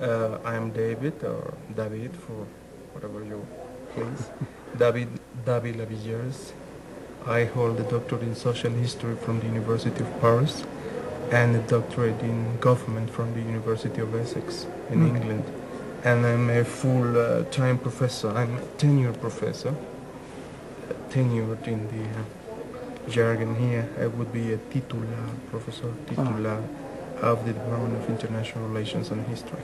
I'm David, or David for whatever you please. David Dávila Viller. I hold a doctorate in social history from the University of Paris and a doctorate in government from the University of Essex in England. And I'm a full-time professor. I'm a tenured professor. Tenured in the jargon here, I would be a titular professor, titular of the Department of International Relations and History.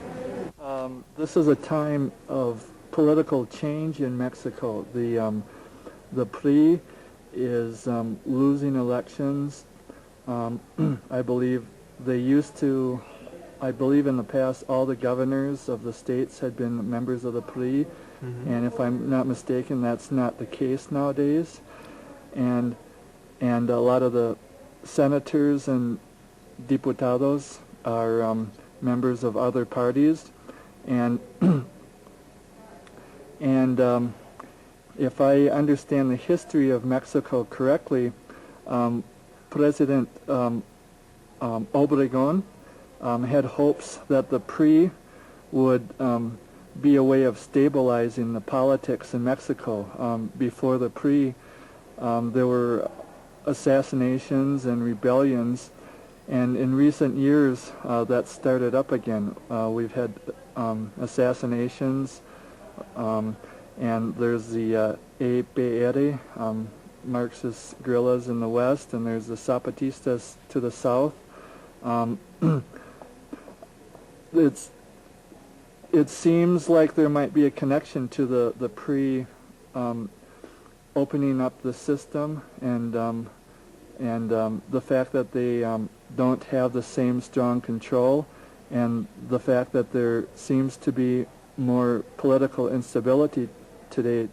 This is a time of political change in Mexico. The PRI is losing elections. I believe in the past all the governors of the states had been members of the PRI, and if I'm not mistaken, that's not the case nowadays. And a lot of the senators and diputados are members of other parties, and if I understand the history of Mexico correctly, President Obregón had hopes that the PRI would be a way of stabilizing the politics in Mexico. Before the PRI, there were assassinations and rebellions, and in recent years that started up again. We've had assassinations, and there's the APR, Marxist guerrillas in the west, and there's the Zapatistas to the south. It seems like there might be a connection to the PRI opening up the system, and the fact that they don't have the same strong control, and the fact that there seems to be more political instability today.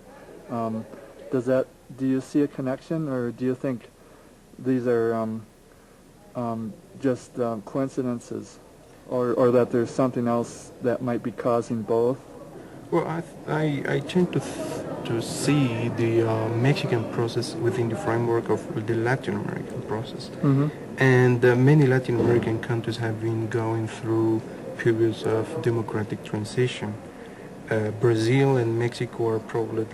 Do you see a connection, or do you think these are just coincidences, or that there's something else that might be causing both? Well, I tend to see the Mexican process within the framework of the Latin American process. And many Latin American countries have been going through periods of democratic transition. Brazil and Mexico are probably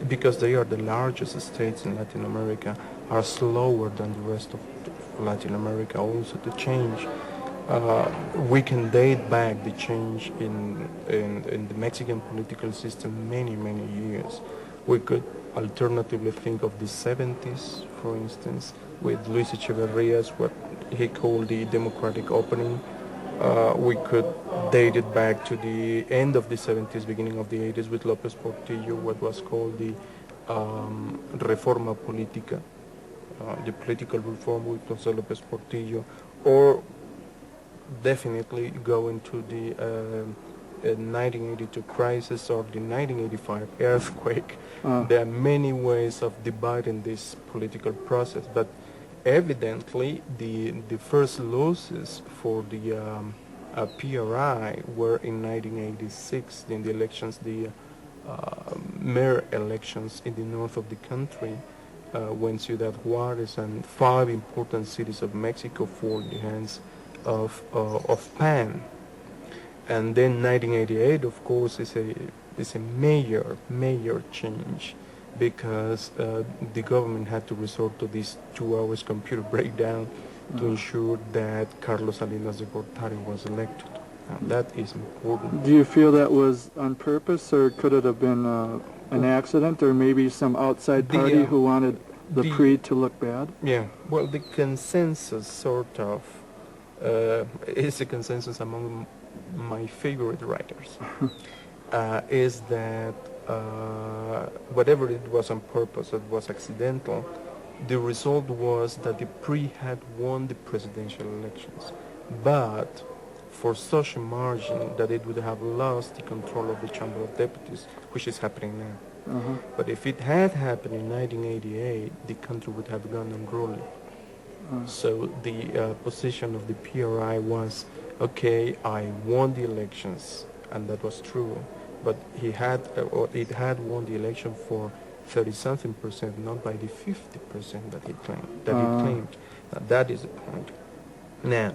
because they are the largest states in Latin America, are slower than the rest of Latin America also to change. We can date back the change in the Mexican political system many years. We could alternatively think of the 70s, for instance, with Luis Echeverria's what he called the democratic opening. We could date it back to the end of the 70s, beginning of the 80s with López Portillo, what was called the Reforma Politica, the political reform with José López Portillo, or definitely go into the 1982 crisis or the 1985 earthquake. There are many ways of dividing this political process, but evidently the first losses for the PRI were in 1986 in the elections, the mayor elections in the north of the country, when Ciudad Juárez and 5 important cities of Mexico fall in the hands of PAN. And then 1988, of course, is a major change, because the government had to resort to this 2 hours computer breakdown to ensure that Carlos Salinas de Gortari was elected. And that is important. Do you feel that was on purpose, or could it have been an accident, or maybe some outside party who wanted the PRI to look bad? Yeah, well, the consensus sort of is a consensus among my favorite writers, is that whatever it was on purpose, it was accidental. The result was that the PRI had won the presidential elections, but for such a margin that it would have lost the control of the Chamber of Deputies, which is happening now. But if it had happened in 1988, the country would have gone unruly. So the position of the PRI was, okay, I won the elections, and that was true, but it had won the election for 30-something%, not by the 50% that he claimed. That is the point. Now,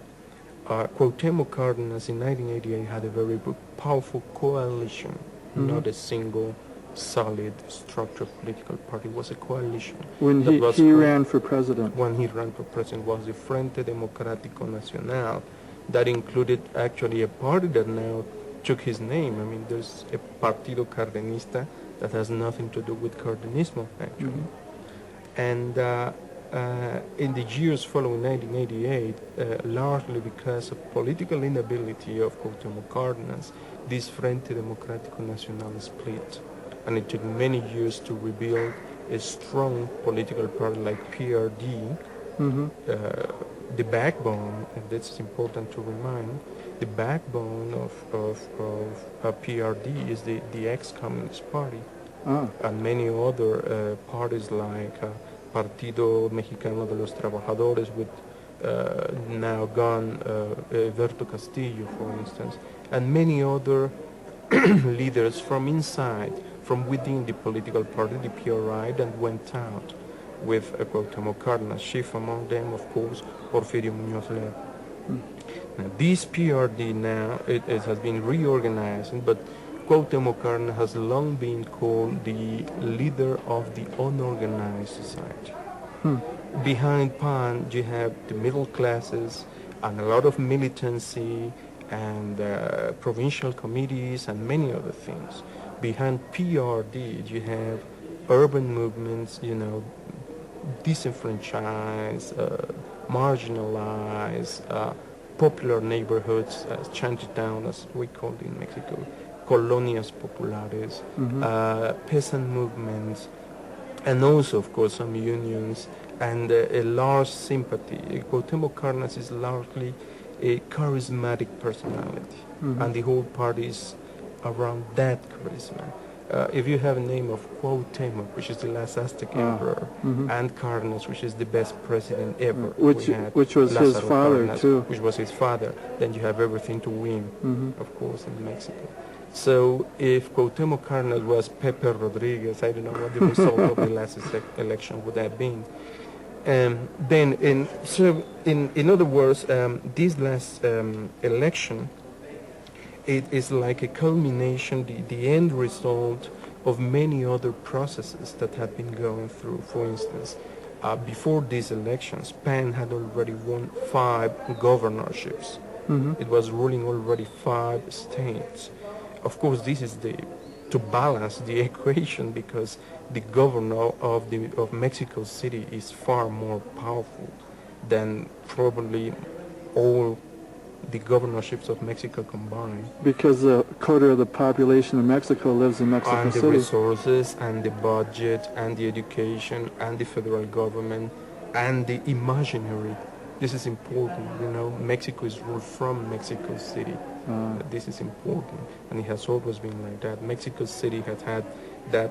Cuauhtémoc Cárdenas in 1988 had a very powerful coalition, not a single solid structured political party. It was a coalition. When he ran for president? When he ran for president was the Frente Democrático Nacional, that included actually a party that now took his name. I mean, there's a Partido Cardenista that has nothing to do with Cardenismo, actually. And in the years following 1988, largely because of political inability of Cuauhtémoc Cárdenas, this Frente Democrático Nacional split. And it took many years to rebuild a strong political party like PRD, the backbone, and that's important to remind, the backbone of PRD is the ex-Communist Party. And many other parties like Partido Mexicano de los Trabajadores with now gone Alberto Castillo, for instance, and many other leaders from inside, from within the political party, the PRI, that went out with Cuauhtémoc Cárdenas, chief among them, of course, Porfirio Muñoz Ledo. Now, this PRD now, it has been reorganized, but Cuauhtémoc Cárdenas has long been called the leader of the unorganized society. Behind PAN, you have the middle classes and a lot of militancy and provincial committees and many other things. Behind PRD, you have urban movements, you know, disenfranchised, marginalized, popular neighborhoods, shantytown, as we call it in Mexico, colonias populares, peasant movements, and also, of course, some unions, and a large sympathy. Cuauhtémoc Cárdenas is largely a charismatic personality, and the whole party is around that charisma. If you have a name of Cuauhtémoc, which is the last Aztec emperor, and Cárdenas, which is the best president ever, which was his father Cárdenas, too, which was his father, then you have everything to win, of course, in Mexico. So if Cuauhtémoc Cárdenas was Pepe Rodriguez, I don't know what the result of the last election would have been. Then, in other words, this last election, it is like a culmination, the end result of many other processes that have been going through. For instance, before these elections, PAN had already won 5 governorships. It was ruling already 5 states. Of course, this is to balance the equation, because the governor of Mexico City is far more powerful than probably all the governorships of Mexico combined. Because a quarter of the population of Mexico lives in Mexico City. And the resources, and the budget, and the education, and the federal government, and the imaginary. This is important, you know, Mexico is ruled from Mexico City. This is important, and it has always been like that. Mexico City has had that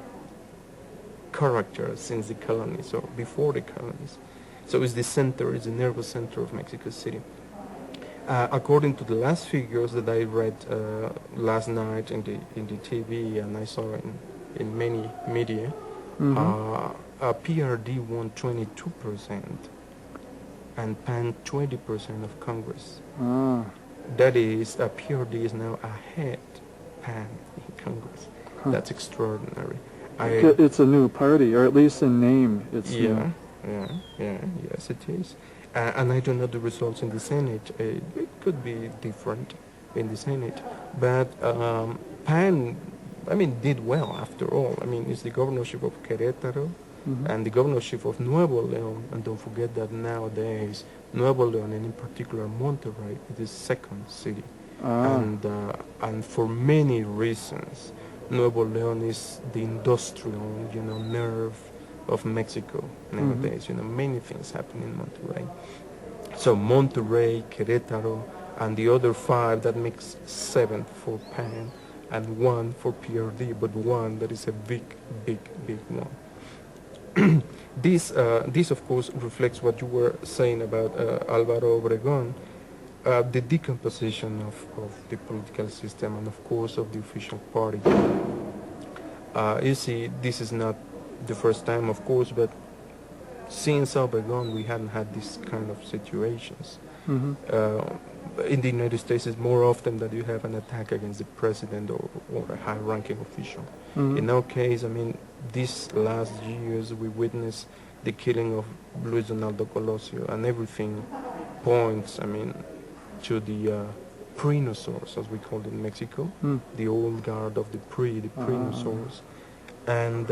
character since the colonies, or before the colonies. So it's the center, it's the nervous center of Mexico City. According to the last figures that I read last night in the TV, and I saw in many media, PRD won 22%, and PAN 20% of Congress. That is, PRD is now ahead PAN in Congress. That's extraordinary. It's a new party, or at least in name, it's new. Yes, it is. And I don't know the results in the Senate. It could be different in the Senate. But PAN, I mean, did well after all. I mean, it's the governorship of Querétaro and the governorship of Nuevo León. And don't forget that nowadays, Nuevo León, and in particular Monterrey, it is second city. And for many reasons, Nuevo León is the industrial, you know, nerve of Mexico nowadays. You know, many things happen in Monterrey. So Monterrey, Querétaro, and the other 5, that makes 7 for PAN, and 1 for PRD, but 1 that is a big one. This, of course, reflects what you were saying about Álvaro Obregón, the decomposition of the political system, and of course of the official party. You see, this is not the first time, of course, but since Obregón we hadn't had this kind of situations. in the United States, it's more often that you have an attack against the president or a high-ranking official. In our case, I mean, these last years we witnessed the killing of Luis Donaldo Colosio, and everything points, I mean, to the Prinosaurs, as we call it in Mexico, the old guard of the Prinosaurs. And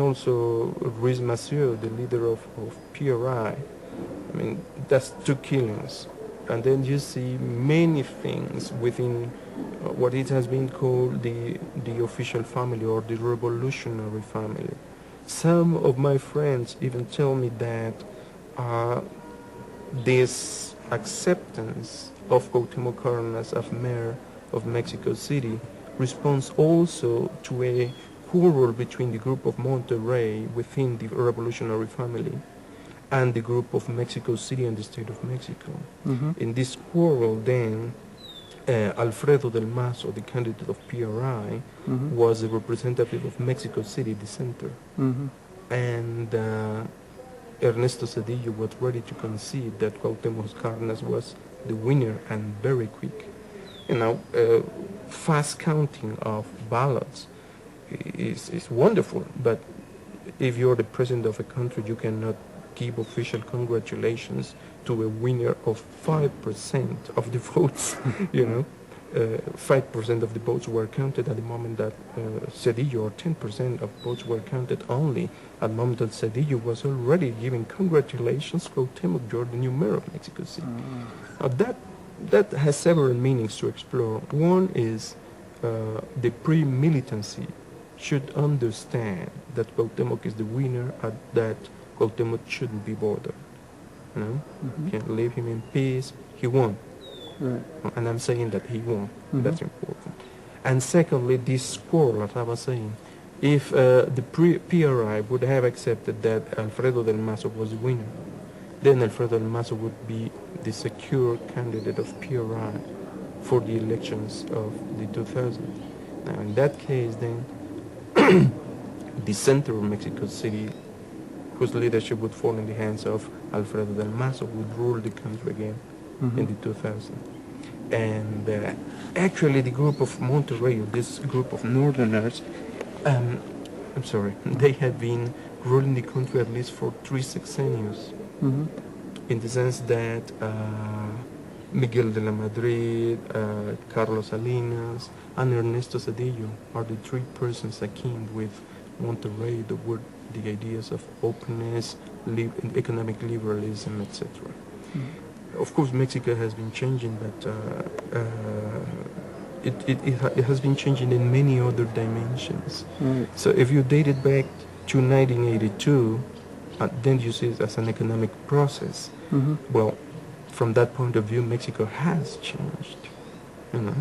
also Ruiz Massieu, the leader of PRI. I mean, that's two killings. And then you see many things within what it has been called the official family or the revolutionary family. Some of my friends even tell me that this acceptance of Cuauhtémoc Cárdenas as mayor of Mexico City responds also to a quarrel between the group of Monterrey within the revolutionary family and the group of Mexico City and the state of Mexico. In this quarrel then, Alfredo del Mazo, the candidate of PRI, was the representative of Mexico City, the center. And Ernesto Zedillo was ready to concede that Cuauhtémoc Cárdenas was the winner, and very quick. You know, fast counting of ballots is wonderful, but if you're the president of a country, you cannot give official congratulations to a winner of 5% of the votes. You know, 5% of the votes were counted at the moment that Zedillo, or 10% of votes were counted only at the moment that Zedillo was already giving congratulations, Cuauhtémoc, you're the new mayor of Mexico City. Now that has several meanings to explore. One is the pre-militancy should understand that Cuauhtémoc is the winner, and that Cuauhtémoc shouldn't be bothered. You know, can leave him in peace. He won. Right. And I'm saying that he won. That's important. And secondly, this quarrel, as I was saying, if the PRI would have accepted that Alfredo del Mazo was the winner, then Alfredo del Mazo would be the secure candidate of PRI for the elections of the 2000s. Now, in that case, then, the center of Mexico City, whose leadership would fall in the hands of Alfredo del Mazo, would rule the country again in the 2000s. And actually the group of Monterrey, this group of northerners, I'm sorry, they had been ruling the country at least for 3 sexenios, in the sense that Miguel de la Madrid, Carlos Salinas, and Ernesto Zedillo are the 3 persons that came with Monterrey, the ideas of openness, economic liberalism, etc. Of course, Mexico has been changing, but it has been changing in many other dimensions. So if you date it back to 1982, then you see it as an economic process. Well, from that point of view, Mexico has changed. You know,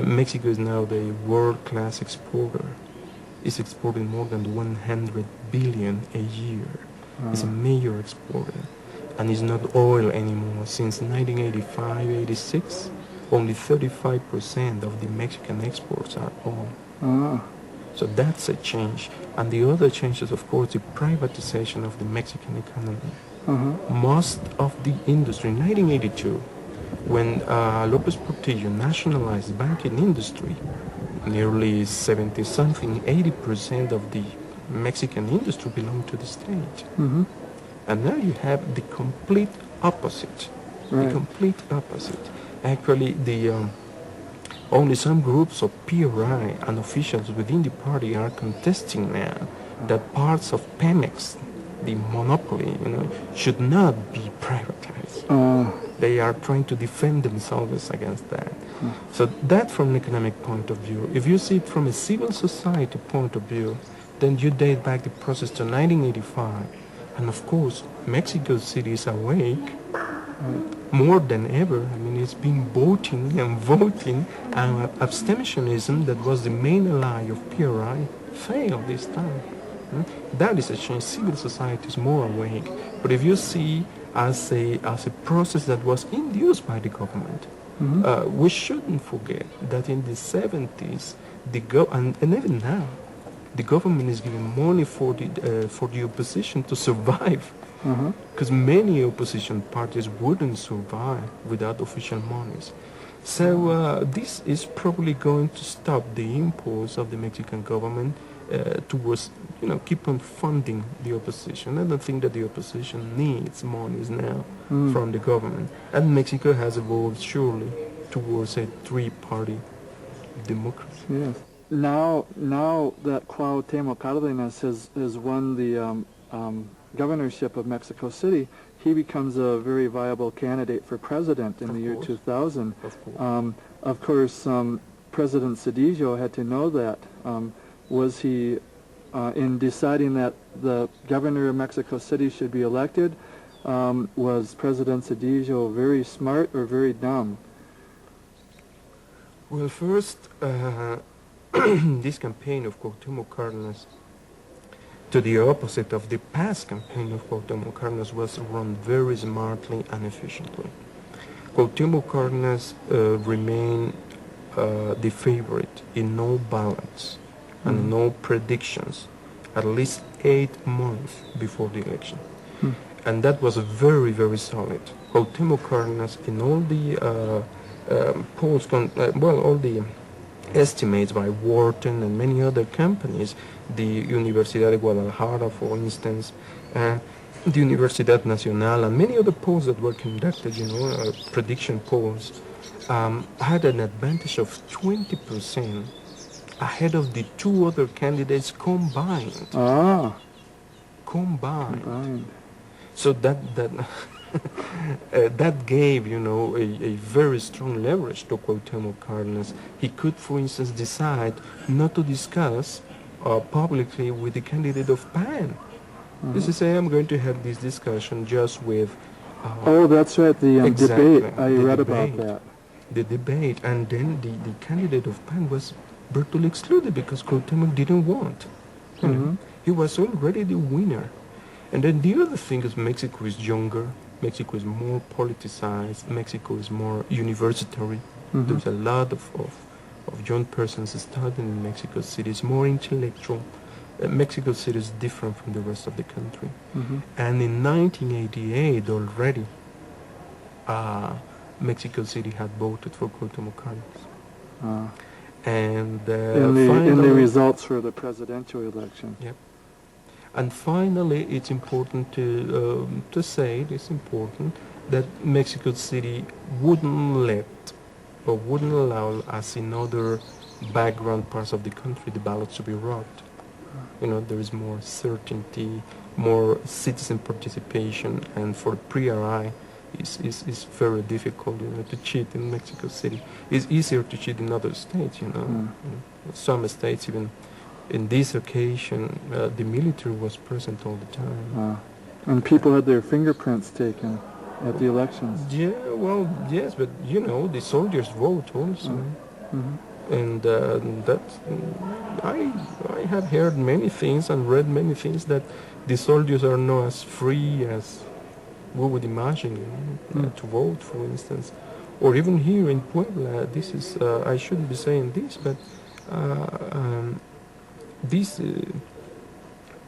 Mexico is now the world-class exporter. It's exporting more than 100 billion a year. It's a major exporter. And it's not oil anymore. Since 1985-86, only 35% of the Mexican exports are oil. So that's a change. And the other change is, of course, the privatization of the Mexican economy. Most of the industry, in 1982, when López Portillo nationalized the banking industry, nearly 70-something, 80% of the Mexican industry belonged to the state. And now you have the complete opposite. The complete opposite. Actually, only some groups of PRI and officials within the party are contesting now that parts of Pemex, the monopoly, you know, should not be privatized. They are trying to defend themselves against that. So that from an economic point of view. If you see it from a civil society point of view, then you date back the process to 1985. And of course, Mexico City is awake more than ever. I mean, it's been voting and voting, and abstentionism, that was the main ally of PRI, failed this time. That is a change. Civil society is more awake. But if you see as a process that was induced by the government, we shouldn't forget that in the 70s, and even now, the government is giving money for the opposition to survive. because many opposition parties wouldn't survive without official monies. So this is probably going to stop the impulse of the Mexican government towards, keep on funding the opposition. I don't think that the opposition needs monies now from the government. And Mexico has evolved surely towards a three-party democracy. Yes. Now that Cuauhtémoc Cárdenas has won the governorship of Mexico City, he becomes a very viable candidate for president in the year 2000. Of course, President Cedillo had to know that. Was he, in deciding that the governor of Mexico City should be elected, was President Cedillo very smart or very dumb? Well, first, this campaign of Cuauhtémoc Cárdenas, to the opposite of the past campaign of Cuauhtémoc Cárdenas, was run very smartly and efficiently. Cuauhtémoc Cárdenas remained the favorite in no ballots and no predictions, at least 8 months before the election. And that was very, very solid. Cuauhtémoc Cárdenas, in all the polls, all the estimates by Wharton and many other companies, the Universidad de Guadalajara, for instance, the Universidad Nacional, and many other polls that were conducted, prediction polls, had an advantage of 20% ahead of the 2 other candidates combined. Combined. So that that gave, a very strong leverage to Cuauhtémoc Cárdenas. He could, for instance, decide not to discuss publicly with the candidate of PAN. This is, I'm going to have this discussion just with... that's right, the exactly, debate. I read about that. The debate, and then the candidate of PAN was virtually excluded because Cuauhtémoc didn't want. He was already the winner. And then the other thing is Mexico is younger, Mexico is more politicized, Mexico is more universitary. There's a lot of young persons studying in Mexico City. It's more intellectual. Mexico City is different from the rest of the country. And in 1988 already, Mexico City had voted for Cuauhtémoc Cárdenas. And in the results for the presidential election. Yep. And finally, it's important to say, it's important that Mexico City wouldn't let or wouldn't allow, as in other background parts of the country, the ballots to be robbed. There is more certainty, more citizen participation, and for pre-RI, it's very difficult, to cheat in Mexico City. It's easier to cheat in other states, Some states, even in this occasion, the military was present all the time. And people had their fingerprints taken at the elections. Yeah, well, yes, but the soldiers vote also. And I have heard many things and read many things that the soldiers are not as free as we would imagine to vote, for instance. Or even here in Puebla, this is, I shouldn't be saying this, but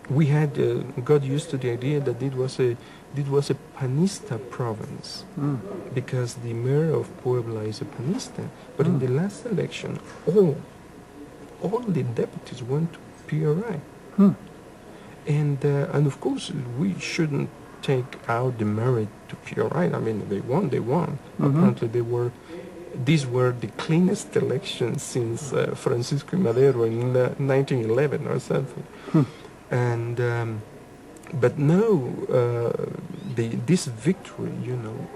we had got used to the idea that it was a panista province because the mayor of Puebla is a panista. But in the last election, all the deputies went to PRI, and of course we shouldn't take out the merit to PRI. I mean, they won. Apparently, these were the cleanest elections since Francisco Madero in 1911 or something. And but no, this victory,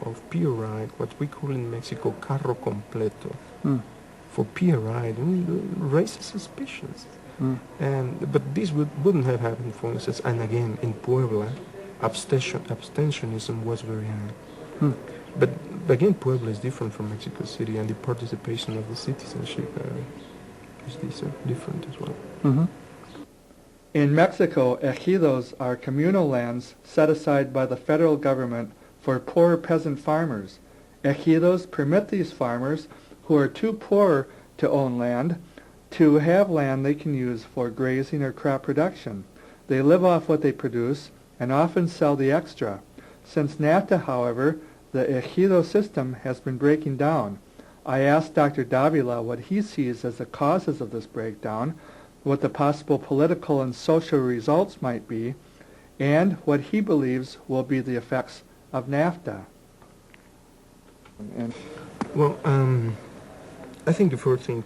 of PRI, what we call in Mexico carro completo, for PRI, raises suspicions. But this wouldn't have happened, for instance. And again, in Puebla, abstentionism was very high. But again, Puebla is different from Mexico City, and the participation of the citizenship is different as well. In Mexico, ejidos are communal lands set aside by the federal government for poor peasant farmers. Ejidos permit these farmers, who are too poor to own land, to have land they can use for grazing or crop production. They live off what they produce, and often sell the extra. Since NAFTA, however, the ejido system has been breaking down. I asked Dr. Dávila what he sees as the causes of this breakdown, what the possible political and social results might be, and what he believes will be the effects of NAFTA. Well, I think the first thing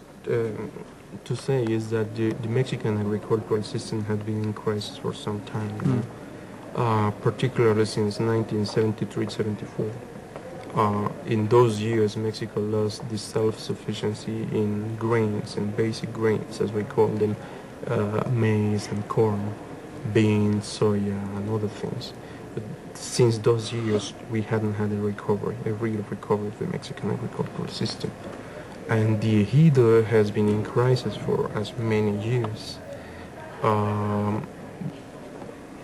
to say is that the Mexican agricultural system had been in crisis for some time, particularly since 1973-74. In those years, Mexico lost the self-sufficiency in grains and basic grains, as we call them, maize and corn, beans, soya, and other things. But since those years, we hadn't had a real recovery of the Mexican agricultural system. And the ejido has been in crisis for as many years.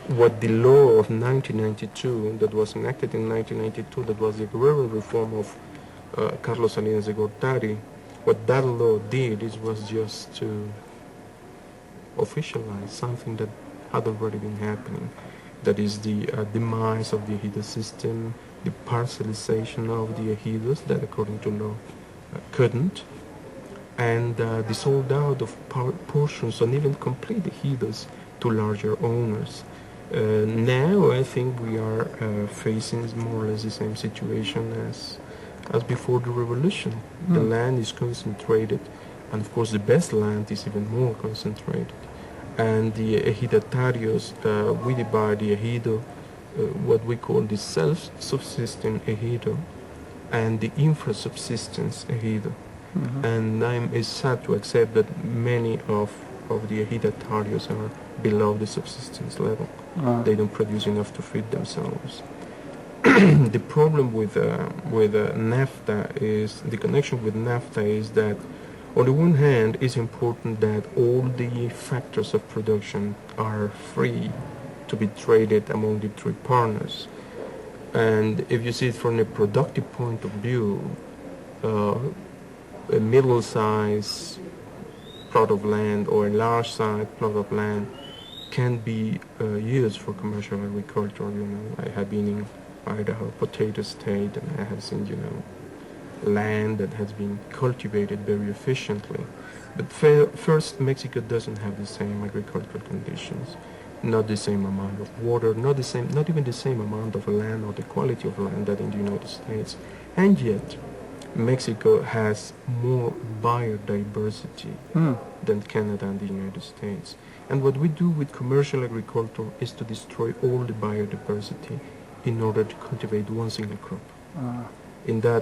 What the law of 1992, that was enacted in 1992, that was the agrarian reform of Carlos Salinas de Gortari, what that law did was just to officialize something that had already been happening. That is the demise of the ejido system, the parcelization of the ejidos that according to law couldn't, and the sold out of portions and even complete ejidos to larger owners. Now I think we are facing more or less the same situation as before the revolution. The land is concentrated, and of course the best land is even more concentrated. And the ejidatarios, we divide the ejido, what we call the self-subsisting ejido, and the infra-subsistence ejido. And it's sad to accept that many of the ejidatarios are below the subsistence level. They don't produce enough to feed themselves. The problem with NAFTA is, the connection with NAFTA is that on the one hand, it's important that all the factors of production are free to be traded among the three partners. And if you see it from a productive point of view, a middle-sized plot of land or a large-sized plot of land can be used for commercial agriculture. You know, I have been in Idaho, potato state, and I have seen, land that has been cultivated very efficiently. But first, Mexico doesn't have the same agricultural conditions, not the same amount of water, not even the same amount of land or the quality of land that in the United States. And yet, Mexico has more biodiversity than Canada and the United States. And what we do with commercial agriculture is to destroy all the biodiversity in order to cultivate one single crop.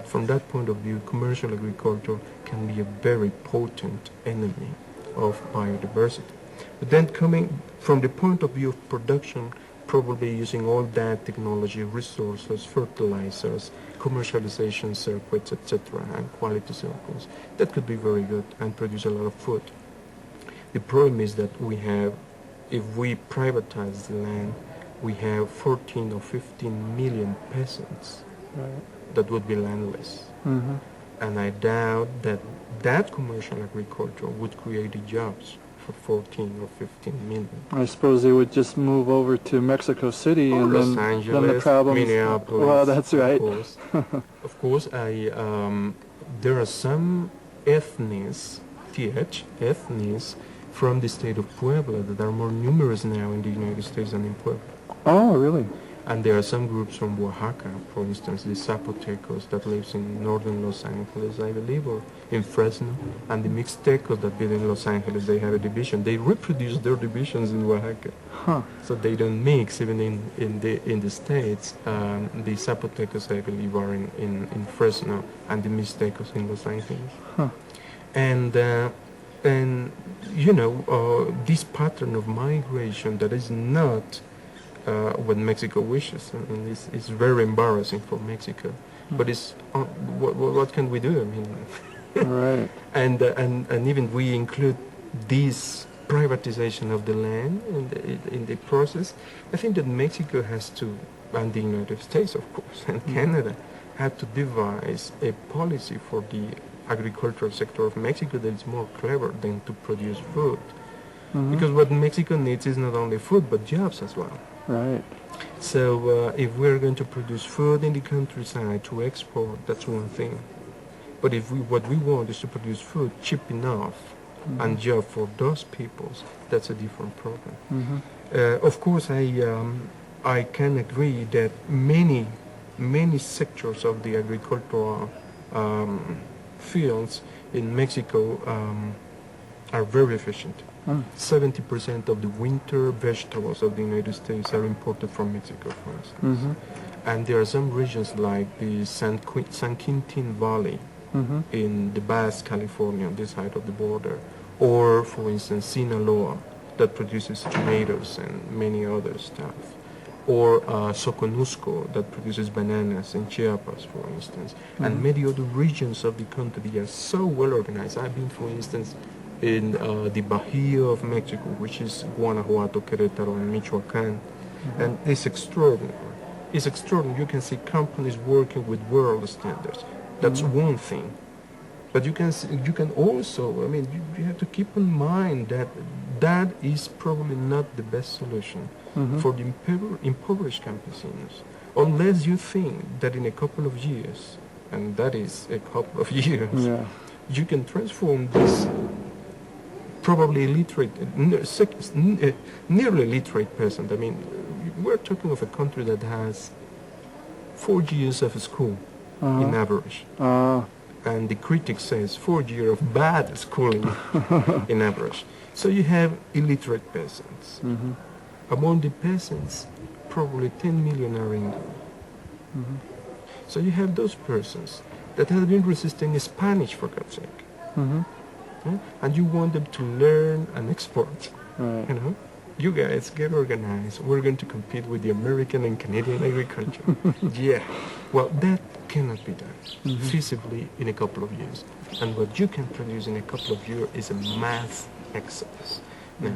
From that point of view, commercial agriculture can be a very potent enemy of biodiversity. But then coming from the point of view of production, probably using all that technology, resources, fertilizers, commercialization circuits, etc., and quality circles, that could be very good and produce a lot of food. The problem is that if we privatize the land, we have 14 or 15 million peasants that would be landless. And I doubt that commercial agriculture would create the jobs for 14 or 15 million. I suppose they would just move over to Mexico City and Los then Angeles, the problems. Minneapolis. Well, that's right. Of course, there are some ethnies from the state of Puebla that are more numerous now in the United States than in Puebla. Oh, really? And there are some groups from Oaxaca, for instance, the Zapotecos that lives in northern Los Angeles, I believe, or in Fresno, and the Mixtecos that live in Los Angeles. They have a division. They reproduce their divisions in Oaxaca, so they don't mix even in the states. The Zapotecos, I believe, are in Fresno, and the Mixtecos in Los Angeles. And this pattern of migration that is not what Mexico wishes. I mean, it's very embarrassing for Mexico. But it's what can we do? I mean, right. And even we include this privatization of the land in the process. I think that Mexico has to, and the United States, of course, and Canada, have to devise a policy for the agricultural sector of Mexico that is more clever than to produce food. Because what Mexico needs is not only food, but jobs as well. Right. So if we're going to produce food in the countryside to export, that's one thing. But if what we want is to produce food cheap enough and job for those peoples, that's a different problem. Of course, I can agree that many sectors of the agricultural fields in Mexico are very efficient. 70% of the winter vegetables of the United States are imported from Mexico, for instance. And there are some regions like the San Quintin Valley in the Baja California, on this side of the border, or, for instance, Sinaloa, that produces tomatoes and many other stuff, or Soconusco, that produces bananas, in Chiapas, for instance, and many other regions of the country are so well organized. I've been, for instance, in the Bahia of Mexico, which is Guanajuato, Querétaro, and Michoacán, and it's extraordinary. It's extraordinary. You can see companies working with world standards. That's one thing. But you can also, I mean, you have to keep in mind that that is probably not the best solution for the impoverished campesinos, unless you think that in a couple of years, and that is a couple of years, you can transform this probably illiterate, nearly illiterate person. I mean, we're talking of a country that has 4 years of school in average. And the critic says 4 years of bad schooling in average. So you have illiterate peasants. Among the peasants, probably 10 million are Indian. So you have those persons that have been resisting Spanish, for God's sake. And you want them to learn and export. You know, you guys get organized. We're going to compete with the American and Canadian agriculture. Well, that cannot be done feasibly in a couple of years. And what you can produce in a couple of years is a mass exodus. Now,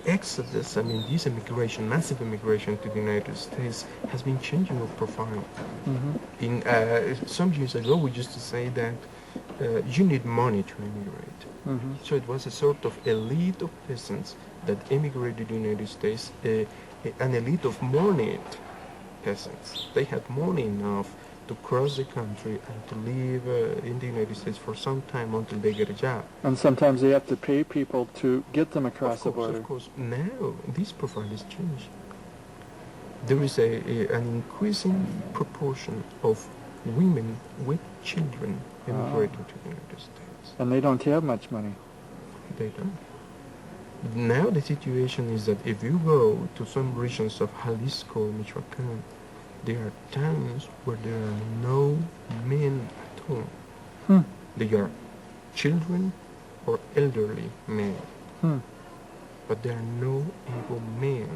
exodus, I mean, this immigration, massive immigration to the United States has been changing our profile. In some years ago, we used to say that you need money to immigrate. So it was a sort of elite of peasants that immigrated to the United States, an elite of moneyed peasants. They had money enough to cross the country and to live in the United States for some time until they get a job. And sometimes they have to pay people to get them across the border. Of course. Now, this profile has changed. There is an increasing proportion of women with children immigrating to the United States. And they don't have much money. They don't. Now the situation is that if you go to some regions of Jalisco, Michoacán, there are towns where there are no men at home. They are children or elderly men. But there are no able men.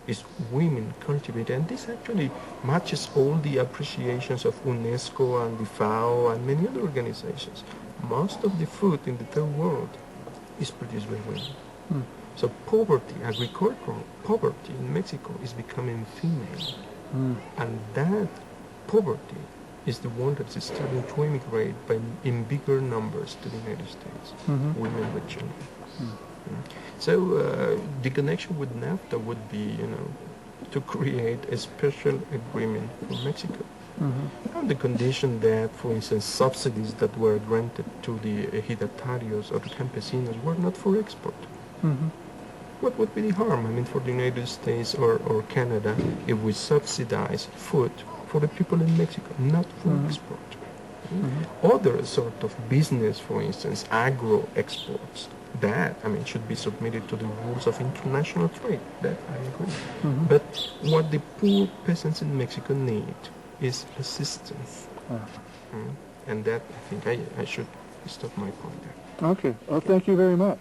It's women cultivated. And this actually matches all the appreciations of UNESCO and the FAO and many other organizations. Most of the food in the third world is produced by women. So poverty, agricultural poverty in Mexico is becoming female. And that poverty is the one that is starting to immigrate in bigger numbers to the United States, women with children. So the connection with NAFTA would be, to create a special agreement for Mexico. On the condition that, for instance, subsidies that were granted to the ejidatarios or the campesinos were not for export. What would be the harm, I mean, for the United States or Canada if we subsidize food for the people in Mexico, not for export? Other sort of business, for instance, agro exports, that, I mean, should be submitted to the rules of international trade. That I agree. But what the poor peasants in Mexico need is assistance. And that, I think, I should stop my point there. Okay. Well, thank you very much.